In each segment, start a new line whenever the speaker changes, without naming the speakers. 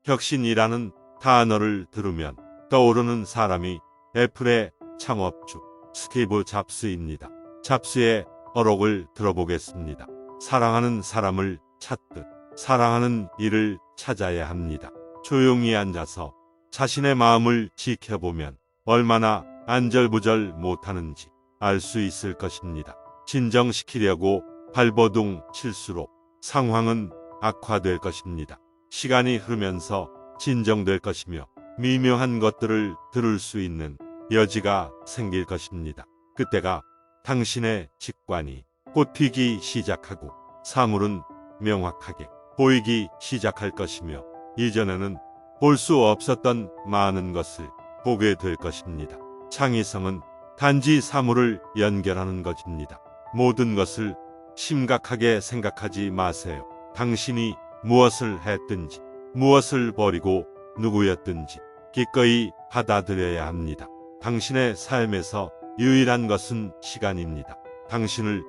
혁신이라는 단어를 들으면 떠오르는 사람이 애플의 창업주 스티브 잡스입니다. 잡스의 어록을 들어보겠습니다. 사랑하는 사람을 찾듯 사랑하는 일을 찾아야 합니다. 조용히 앉아서 자신의 마음을 지켜보면 얼마나 안절부절 못하는지 알 수 있을 것입니다. 진정시키려고 발버둥 칠수록 상황은 악화될 것입니다. 시간이 흐르면서 진정될 것이며 미묘한 것들을 들을 수 있는 여지가 생길 것입니다. 그때가 당신의 직관이 꽃피기 시작하고 사물은 명확하게 보이기 시작할 것이며 이전에는 볼 수 없었던 많은 것을 보게 될 것입니다. 창의성은 단지 사물을 연결하는 것입니다. 모든 것을 심각하게 생각하지 마세요. 당신이 무엇을 했든지 무엇을 버리고 누구였든지 기꺼이 받아들여야 합니다. 당신의 삶에서 유일한 것은 시간입니다. 당신을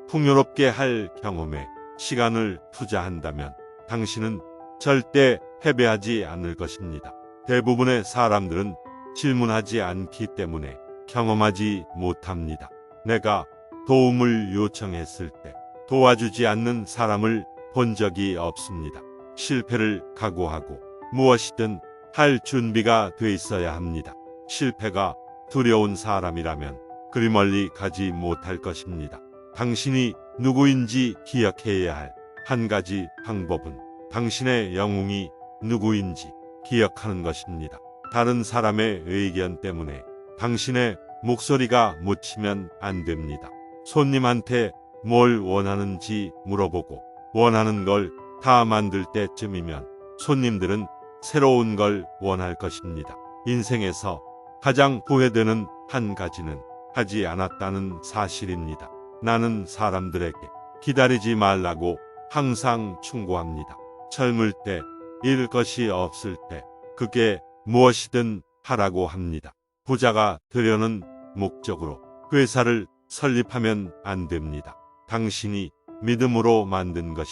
풍요롭게 할 경험에 시간을 투자한다면 당신은 절대 패배하지 않을 것입니다. 대부분의 사람들은 질문하지 않기 때문에 경험하지 못합니다. 내가 도움을 요청했을 때 도와주지 않는 사람을 본 적이 없습니다. 실패를 각오하고 무엇이든 할 준비가 돼 있어야 합니다. 실패가 두려운 사람이라면 그리 멀리 가지 못할 것입니다. 당신이 누구인지 기억해야 할 한 가지 방법은 당신의 영웅이 누구인지 기억하는 것입니다. 다른 사람의 의견 때문에 당신의 목소리가 묻히면 안 됩니다. 손님한테 뭘 원하는지 물어보고 원하는 걸 다 만들 때쯤이면 손님들은 새로운 걸 원할 것입니다. 인생에서 가장 후회되는 한 가지는 하지 않았다는 사실입니다. 나는 사람들에게 기다리지 말라고 항상 충고합니다. 젊을 때 잃을 것이 없을 때 그게 무엇이든 하라고 합니다. 부자가 되려는 목적으로 회사를 설립하면 안 됩니다. 당신이 믿음으로 만든 것이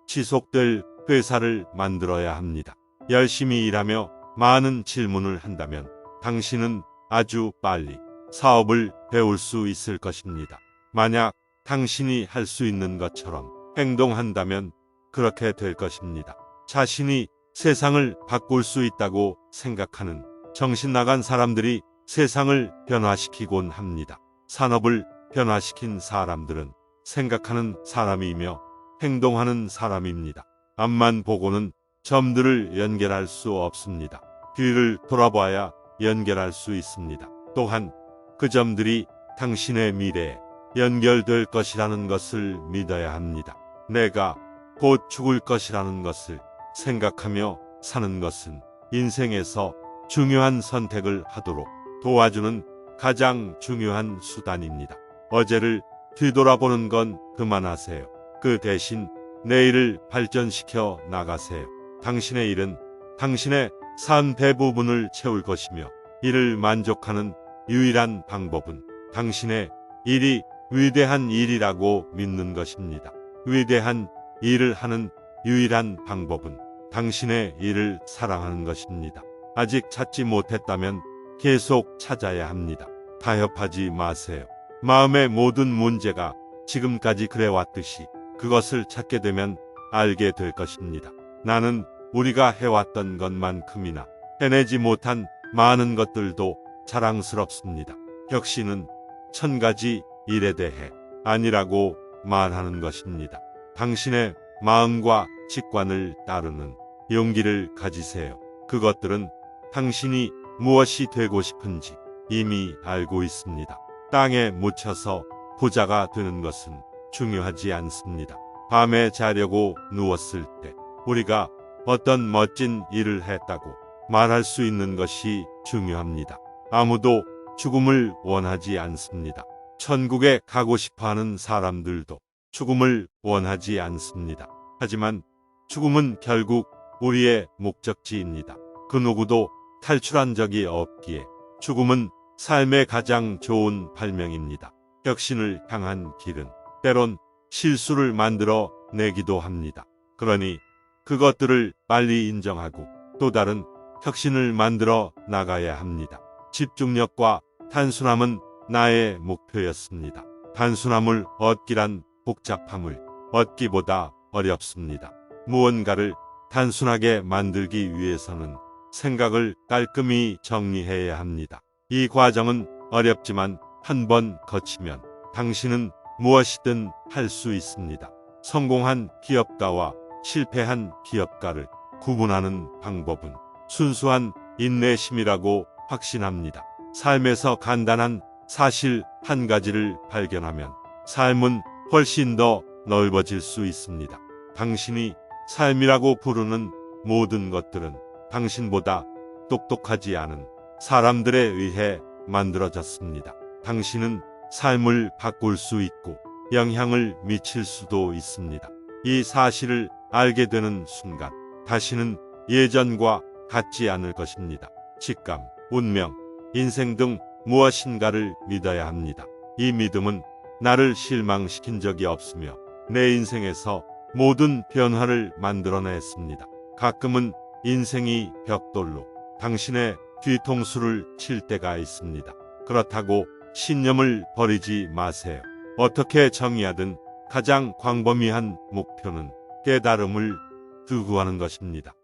지속될 회사를 만들어야 합니다. 열심히 일하며 많은 질문을 한다면 당신은 아주 빨리 사업을 배울 수 있을 것입니다. 만약 당신이 할 수 있는 것처럼 행동한다면 그렇게 될 것입니다. 자신이 세상을 바꿀 수 있다고 생각하는 정신 나간 사람들이 세상을 변화시키곤 합니다. 산업을 변화시킨 사람들은 생각하는 사람이며 행동하는 사람입니다. 앞만 보고는 점들을 연결할 수 없습니다. 뒤를 돌아봐야 연결할 수 있습니다. 또한 그 점들이 당신의 미래에 연결될 것이라는 것을 믿어야 합니다. 내가 곧 죽을 것이라는 것을 생각하며 사는 것은 인생에서 중요한 선택을 하도록 도와주는 가장 중요한 수단입니다. 어제를 뒤돌아보는 건 그만하세요. 그 대신 내일을 발전시켜 나가세요. 당신의 일은 당신의 삶 대부분을 채울 것이며 이를 만족하는 유일한 방법은 당신의 일이 위대한 일이라고 믿는 것입니다. 위대한 일을 하는 유일한 방법은 당신의 일을 사랑하는 것입니다. 아직 찾지 못했다면 계속 찾아야 합니다. 타협하지 마세요. 마음의 모든 문제가 지금까지 그래왔듯이 그것을 찾게 되면 알게 될 것입니다. 나는 우리가 해왔던 것만큼이나 해내지 못한 많은 것들도 자랑스럽습니다. 혁신은 1000가지 일에 대해 아니라고 말하는 것입니다. 당신의 마음과 직관을 따르는 용기를 가지세요. 그것들은 당신이 무엇이 되고 싶은지 이미 알고 있습니다. 땅에 묻혀서 부자가 되는 것은 중요하지 않습니다. 밤에 자려고 누웠을 때 우리가 어떤 멋진 일을 했다고 말할 수 있는 것이 중요합니다. 아무도 죽음을 원하지 않습니다. 천국에 가고 싶어하는 사람들도 죽음을 원하지 않습니다. 하지만 죽음은 결국 우리의 목적지입니다. 그 누구도 탈출한 적이 없기에 죽음은 삶의 가장 좋은 발명입니다. 혁신을 향한 길은 때론 실수를 만들어 내기도 합니다. 그러니 그것들을 빨리 인정하고 또 다른 혁신을 만들어 나가야 합니다. 집중력과 단순함은 나의 목표였습니다. 단순함을 얻기란 복잡함을 얻기보다 어렵습니다. 무언가를 단순하게 만들기 위해서는 생각을 깔끔히 정리해야 합니다. 이 과정은 어렵지만 한 번 거치면 당신은 무엇이든 할 수 있습니다. 성공한 기업가와 실패한 기업가를 구분하는 방법은 순수한 인내심이라고 확신합니다. 삶에서 간단한 사실 한 가지를 발견하면 삶은 훨씬 더 넓어질 수 있습니다. 당신이 삶이라고 부르는 모든 것들은 당신보다 똑똑하지 않은 사람들에 의해 만들어졌습니다. 당신은 삶을 바꿀 수 있고 영향을 미칠 수도 있습니다. 이 사실을 알게 되는 순간 다시는 예전과 같지 않을 것입니다. 직감, 운명, 인생 등 무엇인가를 믿어야 합니다. 이 믿음은 나를 실망시킨 적이 없으며 내 인생에서 모든 변화를 만들어냈습니다. 가끔은 인생이 벽돌로 당신의 뒤통수를 칠 때가 있습니다. 그렇다고 신념을 버리지 마세요. 어떻게 정의하든 가장 광범위한 목표는 깨달음을 추구하는 것입니다.